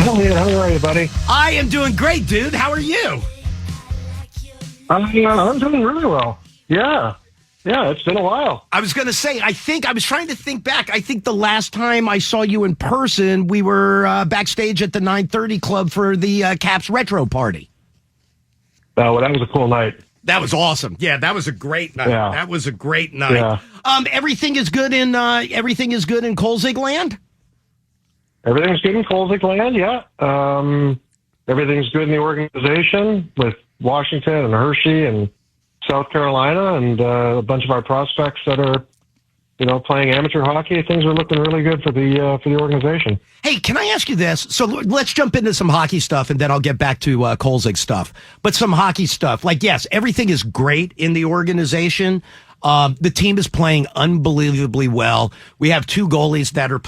Elliot, how are you, buddy? I am doing great, dude. How are you? I'm doing really well. Yeah, it's been a while. I was going to say, I was trying to think back. I think the last time I saw you in person, we were backstage at the 930 Club for the Caps Retro Party. Well, that was a cool night. That was awesome. Yeah, that was a great night. Yeah. That was a great night. Yeah. Everything is good in Kolzig land? Everything's good in Kolzig land, yeah. Everything's good in the organization with Washington and Hershey and South Carolina and a bunch of our prospects that are, playing amateur hockey. Things are looking really good for the organization. Hey, can I ask you this? So let's jump into some hockey stuff, and then I'll get back to Kolzig stuff. But some hockey stuff, yes, everything is great in the organization. The team is playing unbelievably well. We have two goalies that are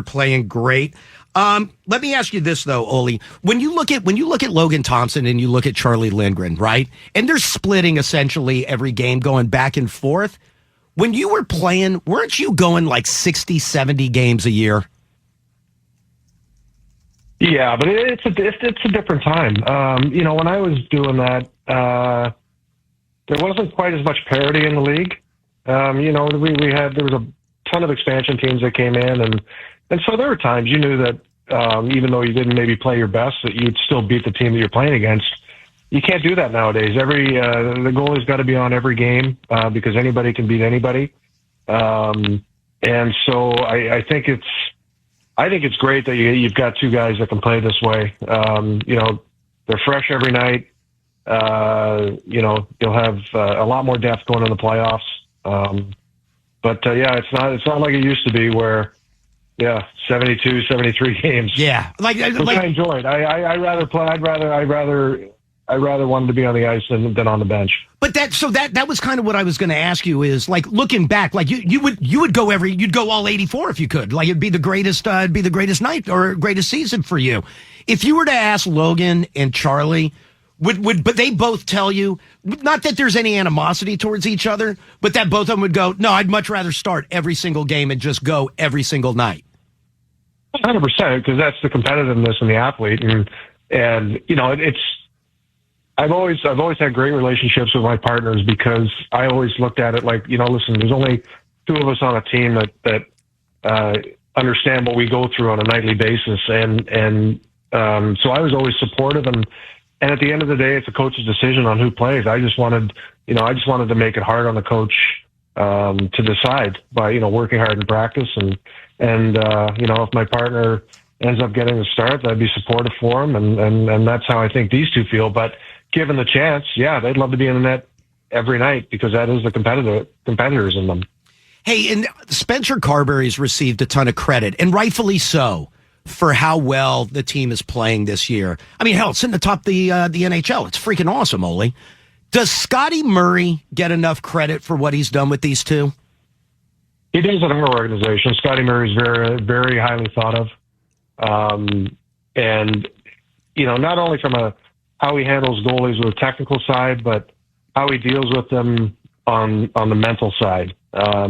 playing great. Let me ask you this though, Olie. When you look at Logan Thompson and you look at Charlie Lindgren, right? And they're splitting essentially every game, going back and forth. When you were playing, weren't you going like 60, 70 games a year? Yeah, but it's a different time. When I was doing that, there wasn't quite as much parity in the league. There was a ton of expansion teams that came in, and so there were times you knew that even though you didn't maybe play your best, that you'd still beat the team that you're playing against. You can't do that nowadays. The goalie's got to be on every game because anybody can beat anybody. And so I think it's great that you've got two guys that can play this way. They're fresh every night. You'll have a lot more depth going in the playoffs. It's not like it used to be where, 72, 73 games. Yeah, which I enjoyed. I rather wanted to be on the ice than on the bench. But that was kind of what I was going to ask you is looking back, you'd go all 84 if you could. It'd be the greatest night or greatest season for you. If you were to ask Logan and Charlie, but they both tell you, not that there's any animosity towards each other, but that both of them would go, no, I'd much rather start every single game and just go every single night. 100%, because that's the competitiveness in the athlete, and it's. I've always had great relationships with my partners because I always looked at it like, listen, there's only two of us on a team that understand what we go through on a nightly basis, and so I was always supportive, and at the end of the day, it's a coach's decision on who plays. I just wanted to make it hard on the coach to decide by working hard in practice, and if my partner ends up getting the start, I'd be supportive for him, and that's how I think these two feel. But given the chance, they'd love to be in the net every night because that is the competitors in them. Hey, and Spencer Carberry's received a ton of credit, and rightfully so, for how well the team is playing this year. I mean, hell, it's in the top of the NHL. It's freaking awesome, Olie. Does Scotty Murray get enough credit for what he's done with these two? He does in our organization. Scotty Murray is very, very highly thought of. And, not only from how he handles goalies with a technical side, but how he deals with them on the mental side, how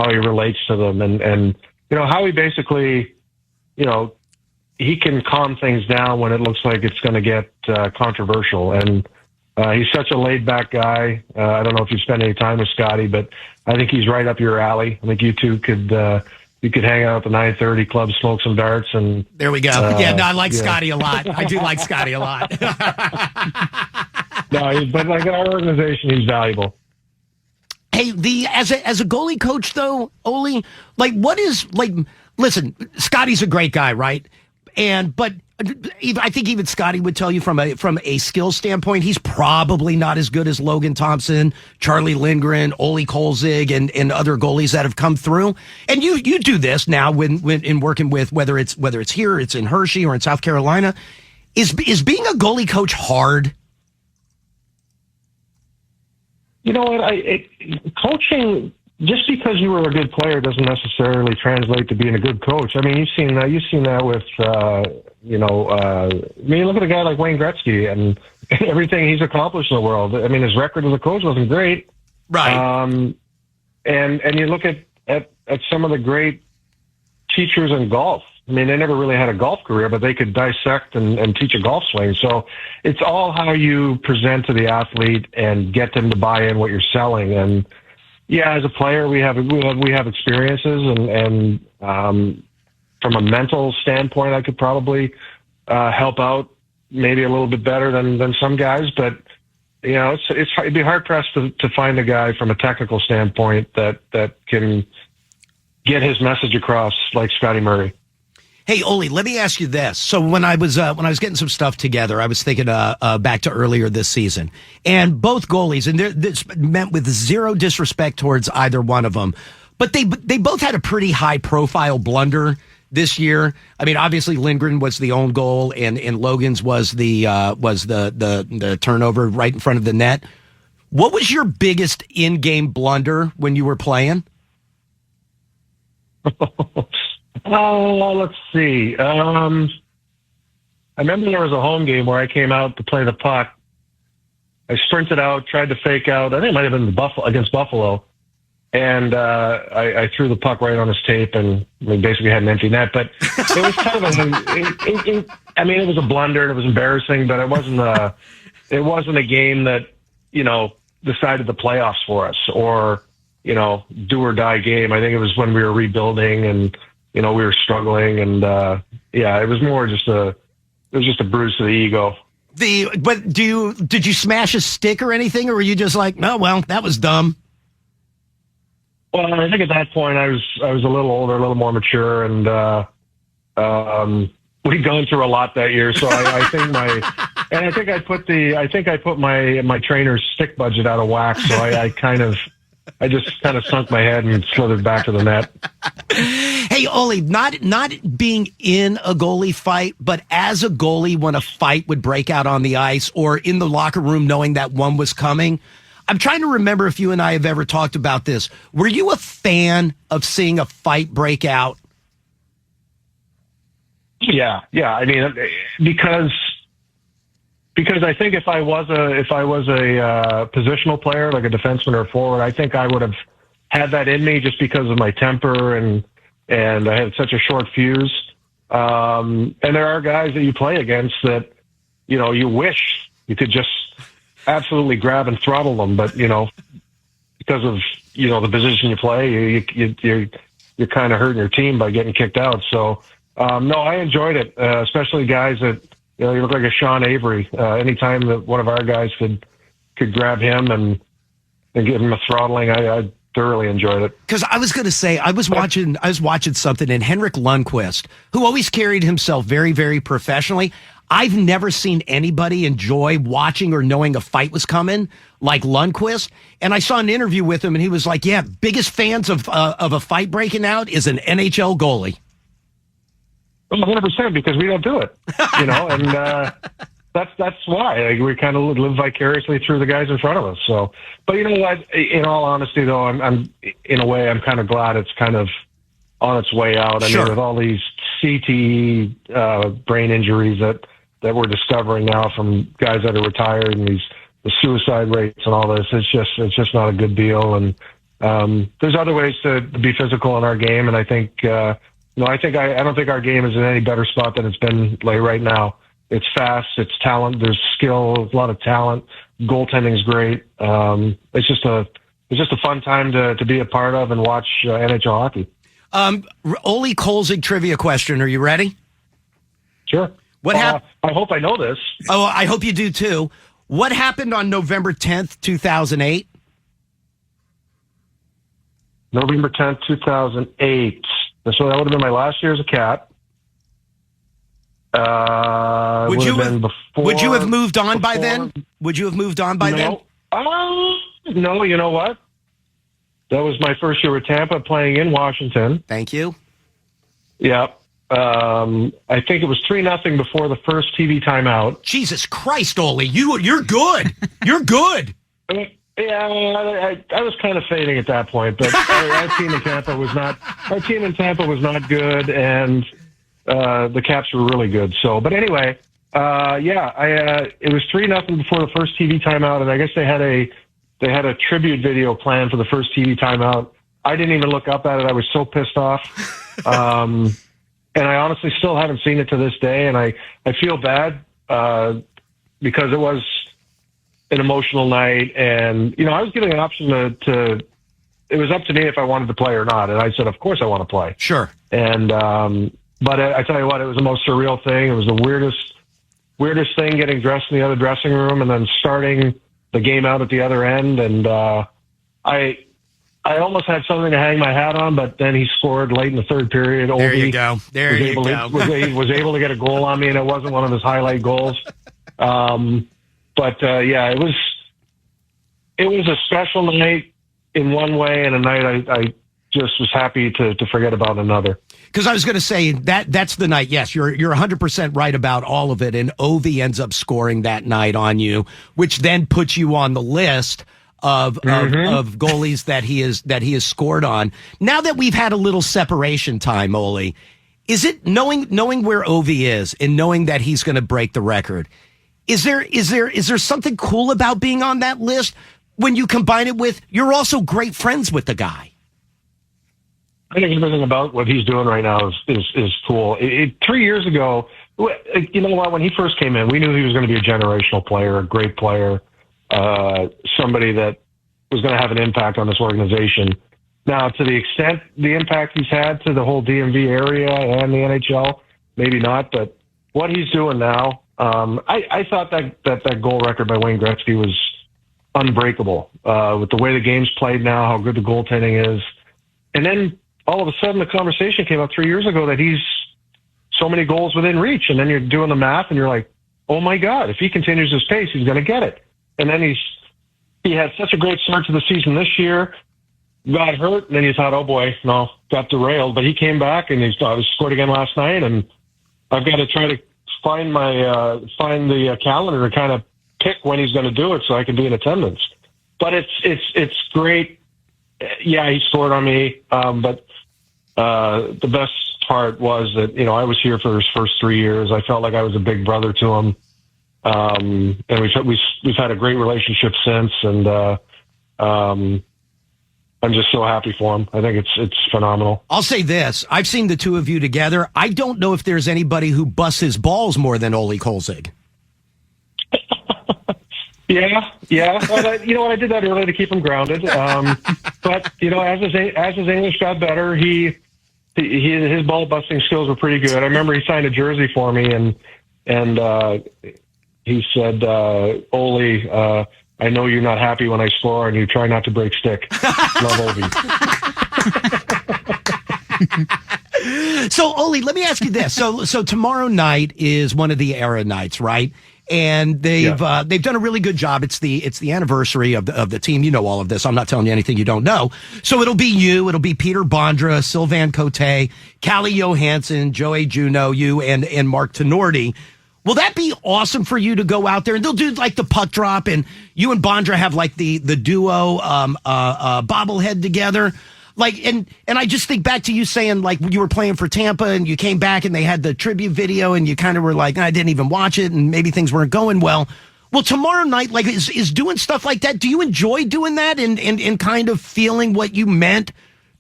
he relates to them, and how he basically, he can calm things down when it looks like it's going to get controversial. And he's such a laid-back guy. I don't know if you spend any time with Scotty, but I think he's right up your alley. I think you two could hang out at the 930 Club, smoke some darts, and there we go. I like Scotty a lot. I do like Scotty a lot. But in our organization, he's valuable. Hey, as a goalie coach though, Olie, listen, Scotty's a great guy, right? But I think even Scotty would tell you from a skill standpoint, he's probably not as good as Logan Thompson, Charlie Lindgren, Olie Kolzig, and other goalies that have come through. And you do this now when in working with whether it's here, it's in Hershey or in South Carolina. Is being a goalie coach hard? You know what? Coaching, just because you were a good player doesn't necessarily translate to being a good coach. I mean, you've seen that with, look at a guy like Wayne Gretzky and everything he's accomplished in the world. I mean, his record as a coach wasn't great. Right. And you look at some of the great teachers in golf, I mean, they never really had a golf career, but they could dissect and teach a golf swing. So it's all how you present to the athlete and get them to buy in what you're selling. And yeah, as a player, we have experiences, and from a mental standpoint, I could probably help out maybe a little bit better than some guys. But you know, it'd be hard pressed to find a guy from a technical standpoint that can get his message across like Scotty Murray. Hey, Olie, let me ask you this. So when I was getting some stuff together, I was thinking back to earlier this season, and both goalies, and this meant with zero disrespect towards either one of them, but they both had a pretty high profile blunder this year. I mean, obviously Lindgren was the own goal, and Logan's was the turnover right in front of the net. What was your biggest in-game blunder when you were playing? Oh, let's see. I remember there was a home game where I came out to play the puck. I sprinted out, tried to fake out. I think it might have been against Buffalo. And I threw the puck right on his tape, and we basically had an empty net. But it was kind of it was a blunder, and it was embarrassing, but it wasn't a game that, you know, decided the playoffs for us, or, you know, do or die game. I think it was when we were rebuilding and, you know, we were struggling, and it was more just a bruise to the ego. But did you smash a stick or anything, or were you just like, no, well, that was dumb? Well, I think at that point I was a little older, a little more mature, and we'd gone through a lot that year. So I think I put my trainer's stick budget out of whack. So I just kind of sunk my head and slithered back to the net. Hey, Olie, not being in a goalie fight, but as a goalie when a fight would break out on the ice or in the locker room knowing that one was coming. I'm trying to remember if you and I have ever talked about this. Were you a fan of seeing a fight break out? Yeah. I mean, because I think if I was a positional player, like a defenseman or a forward, I think I would have had that in me just because of my temper and I had such a short fuse. And there are guys that you play against that, you know, you wish you could just absolutely grab and throttle them, but, you know, because of, you know, the position you play, you're kind of hurting your team by getting kicked out. So, no, I enjoyed it, especially guys that, you know, you look like a Sean Avery. Anytime that one of our guys could grab him and give him a throttling, I thoroughly enjoyed it. Because I was going to say, I was watching something, and Henrik Lundqvist, who always carried himself very, very professionally. I've never seen anybody enjoy watching or knowing a fight was coming like Lundqvist. And I saw an interview with him, and he was like, yeah, biggest fans of a fight breaking out is an NHL goalie. 100%, because we don't do it, you know, and that's why we kind of live vicariously through the guys in front of us. So, but you know what? In all honesty, though, I'm in a way I'm kind of glad it's kind of on its way out. I mean, with all these CTE brain injuries that we're discovering now from guys that are retired, and the suicide rates and all this, it's just not a good deal. And there's other ways to be physical in our game, and I think. I don't think our game is in any better spot than it's been like right now. It's fast, it's talent, there's skill, a lot of talent. Goaltending's great. It's just a fun time to be a part of and watch NHL hockey. Olie Kolzig trivia question. Are you ready? Sure. What happened? I hope I know this. Oh, I hope you do too. What happened on November 10th, 2008? November 10th, 2008. So that would have been my last year as a Cat. Would you have moved on by then? Would you have moved on by then? No, you know what? That was my first year with Tampa, playing in Washington. Thank you. Yeah. I think it was 3-0 before the first TV timeout. Jesus Christ, Olie, you're good. You're good. Yeah, I was kind of fading at that point, but our team in Tampa was not good, and the Caps were really good. So, but anyway, it was 3-0 before the first TV timeout, and I guess they had a tribute video planned for the first TV timeout. I didn't even look up at it. I was so pissed off. And I honestly still haven't seen it to this day. And I feel bad because it was an emotional night. And, I was given an option to it was up to me if I wanted to play or not. And I said, of course I want to play. Sure. And, but I tell you what, it was the most surreal thing. It was the weirdest thing, getting dressed in the other dressing room and then starting the game out at the other end. And I almost had something to hang my hat on, but then he scored late in the third period. There you go. Was able to get a goal on me, and it wasn't one of his highlight goals. Yeah, it was a special night in one way, and a night I just was happy to forget about another. Because I was going to say that's the night. Yes, you're 100% right about all of it. And Ovi ends up scoring that night on you, which then puts you on the list of goalies that he has scored on. Now that we've had a little separation time, Olie, is it knowing where Ovi is and knowing that he's going to break the record? Is there something cool about being on that list when you combine it with you're also great friends with the guy? I think everything about what he's doing right now is cool. 3 years ago, you know what? When he first came in, we knew he was going to be a generational player, a great player, somebody that was going to have an impact on this organization. Now, to the extent the impact he's had to the whole DMV area and the NHL, maybe not. But what he's doing now, I thought that goal record by Wayne Gretzky was unbreakable with the way the game's played now, how good the goaltending is, and then all of a sudden the conversation came up 3 years ago that he's so many goals within reach. And then you're doing the math and you're like, oh my God, if he continues his pace, he's going to get it. And then he had such a great start to the season this year, got hurt, and then you thought, oh boy, no, got derailed. But he came back and he scored again last night. And I've got to try to find the calendar to kind of pick when he's going to do it so I can be in attendance. But it's great. Yeah, he scored on me. But the best part was that, I was here for his first 3 years. I felt like I was a big brother to him. And we've had a great relationship since. And, I'm just so happy for him. I think it's phenomenal. I'll say this. I've seen the two of you together. I don't know if there's anybody who busts his balls more than Olie Kolzig. Yeah. Well, you know what? I did that early to keep him grounded. But as his English got better, his ball busting skills were pretty good. I remember he signed a jersey for me, and he said, "Olie, I know you're not happy when I score, and you try not to break stick. Love Ovi." So, Olie, let me ask you this. So tomorrow night is one of the era nights, right? And they've done a really good job. It's the anniversary of the team. You know all of this. I'm not telling you anything you don't know. So it'll be Peter Bondra, Sylvain Cote, Callie Johansson, Joey Juneau, you and Mark Tenorti. Will that be awesome for you to go out there and they'll do like the puck drop and you and Bondra have like the duo bobblehead together? Like, and I just think back to you saying, like, you were playing for Tampa and you came back and they had the tribute video and you kind of were like, I didn't even watch it and maybe things weren't going well. Well, tomorrow night, like, is doing stuff like that. Do you enjoy doing that and kind of feeling what you meant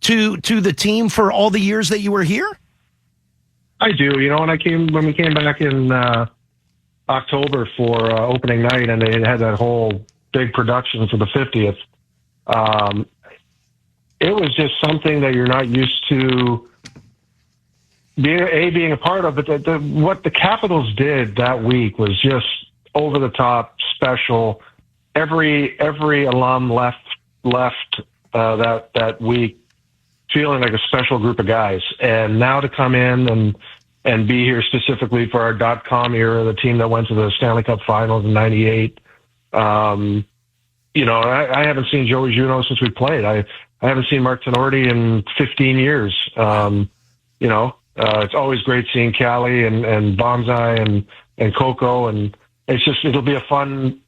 to the team for all the years that you were here? I do. When we came back in October for opening night and they had that whole big production for the 50th, it was just something that you're not used to being a part of. But what the Capitals did that week was just over the top, special. Every alum left that week feeling like a special group of guys. And now to come in and be here specifically for our .com era, the team that went to the Stanley Cup Finals in '98. I haven't seen Joey Juneau since we played. I haven't seen Mark Tenorti in 15 years. It's always great seeing Callie and Bonsai and Coco, and it'll be going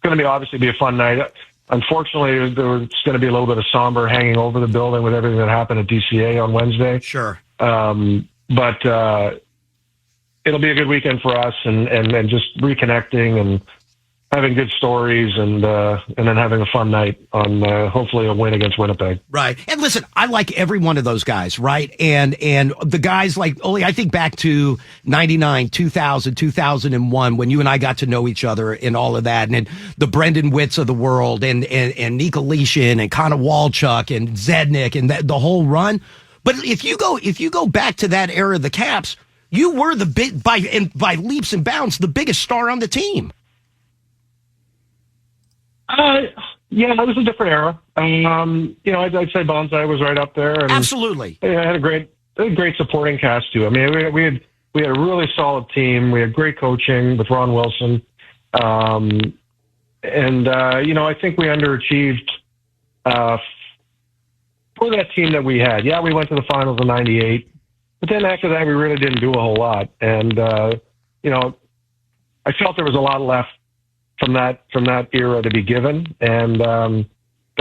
to obviously be a fun night. Unfortunately, there's going to be a little bit of somber hanging over the building with everything that happened at DCA on Wednesday. Sure. But it'll be a good weekend for us and just reconnecting having good stories and then having a fun night on hopefully a win against Winnipeg. Right. And listen, I like every one of those guys, right? And the guys like Olie, I think back to 99, 2000, 2001 when you and I got to know each other and all of that. And the Brendan Witts of the world and Nico Leashin and Connor Walchuk and Zednik and the whole run. But if you go back to that era of the Caps, you were the big by leaps and bounds the biggest star on the team. Yeah, it was a different era. I'd say Bonsai was right up there. And, absolutely. Yeah, I had a great supporting cast too. I mean, we had a really solid team. We had great coaching with Ron Wilson, I think we underachieved for that team that we had. Yeah, we went to the finals in '98, but then after that, we really didn't do a whole lot. And I felt there was a lot left from that era to be given, and but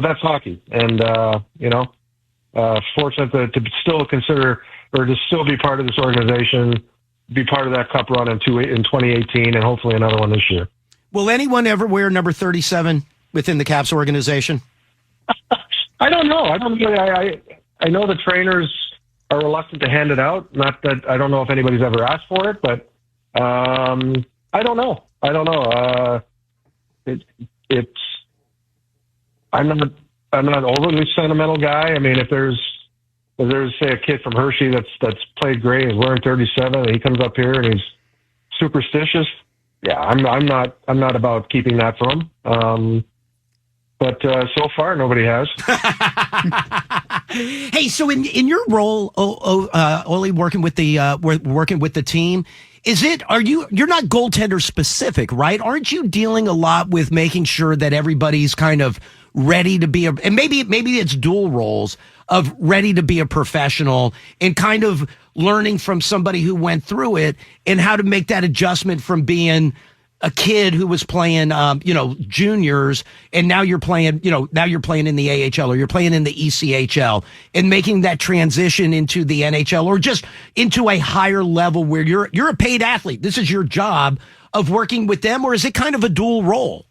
that's hockey, and fortunate to still consider or to still be part of this organization, be part of that cup run in 2018, and hopefully another one this year. Will anyone ever wear number 37 within the Caps organization? I don't know. I don't really. I know the trainers are reluctant to hand it out. Not that I don't know if anybody's ever asked for it, but I don't know. I'm not an overly sentimental guy. I mean, if there's say a kid from Hershey that's played great and is wearing 37 and he comes up here and he's superstitious, yeah, I'm not about keeping that from him. But so far nobody has. Hey, so in your role, Olie, working with the team, you're not goaltender specific, right? Aren't you dealing a lot with making sure that everybody's kind of ready to be and maybe it's dual roles of ready to be a professional and kind of learning from somebody who went through it and how to make that adjustment from being a kid who was playing, juniors, and now you're playing in the AHL or you're playing in the ECHL, and making that transition into the NHL or just into a higher level where you're a paid athlete. This is your job of working with them, or is it kind of a dual role?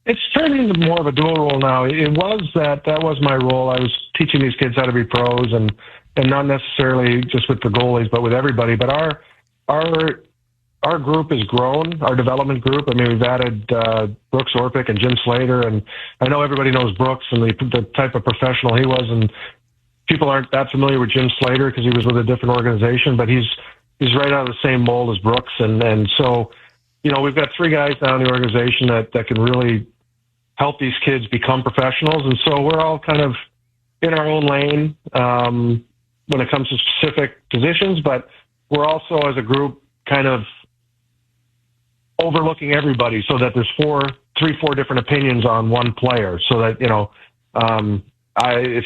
It's turned into more of a dual role now. It was that was my role. I was teaching these kids how to be pros, and not necessarily just with the goalies, but with everybody. But our group has grown, our development group. I mean, we've added Brooks Orpik and Jim Slater, and I know everybody knows Brooks and the type of professional he was, and people aren't that familiar with Jim Slater because he was with a different organization, but he's right out of the same mold as Brooks, and so, we've got three guys now in the organization that can really help these kids become professionals, and so we're all kind of in our own lane when it comes to specific positions, but we're also, as a group, kind of overlooking everybody so that there's four different opinions on one player, so that, if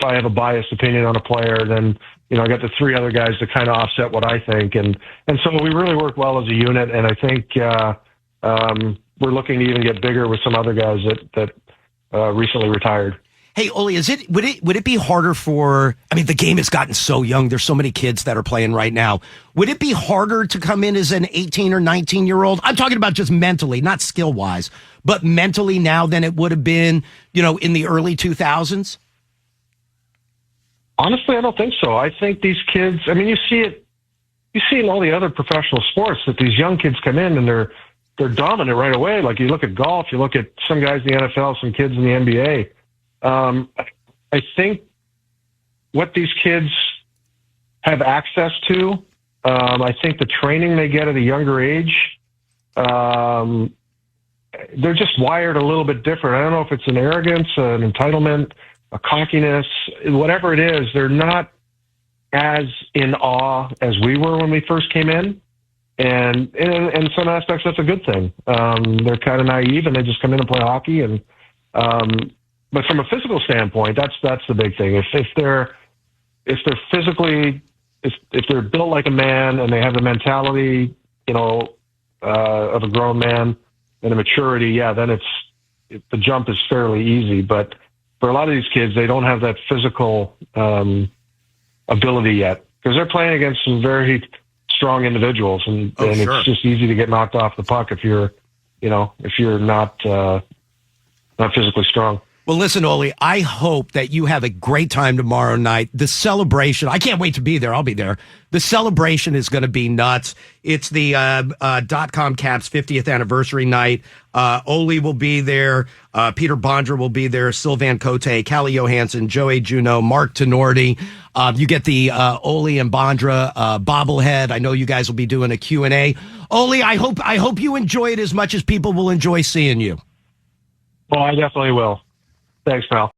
I have a biased opinion on a player, then, I got the three other guys to kind of offset what I think. And so we really work well as a unit. And I think, we're looking to even get bigger with some other guys that recently retired. Hey, Olie, would it be harder the game has gotten so young. There's so many kids that are playing right now. Would it be harder to come in as an 18 or 19-year-old? I'm talking about just mentally, not skill-wise, but mentally now than it would have been, in the early 2000s? Honestly, I don't think so. I think these kids, I mean, you see in all the other professional sports that these young kids come in and they're dominant right away. Like you look at golf, you look at some guys in the NFL, some kids in the NBA. I think what these kids have access to, I think the training they get at a younger age, they're just wired a little bit different. I don't know if it's an arrogance, an entitlement, a cockiness, whatever it is. They're not as in awe as we were when we first came in. And in some aspects, that's a good thing. They're kind of naive and they just come in and play hockey. And, but from a physical standpoint, that's the big thing. If they're physically, if they're built like a man and they have the mentality, of a grown man and a maturity, then the jump is fairly easy. But for a lot of these kids, they don't have that physical ability yet because they're playing against some very strong individuals, and sure. It's just easy to get knocked off the puck if you're if you're not physically strong. Well, listen, Olie, I hope that you have a great time tomorrow night. The celebration, I can't wait to be there. I'll be there. The celebration is going to be nuts. It's the .com Caps 50th anniversary night. Olie will be there. Peter Bondra will be there. Sylvan Cote, Callie Johansson, Joey Juneau, Mark Tenorti. You get the Olie and Bondra bobblehead. I know you guys will be doing a Q&A. Olie, I hope you enjoy it as much as people will enjoy seeing you. Well, I definitely will. Thanks, pal.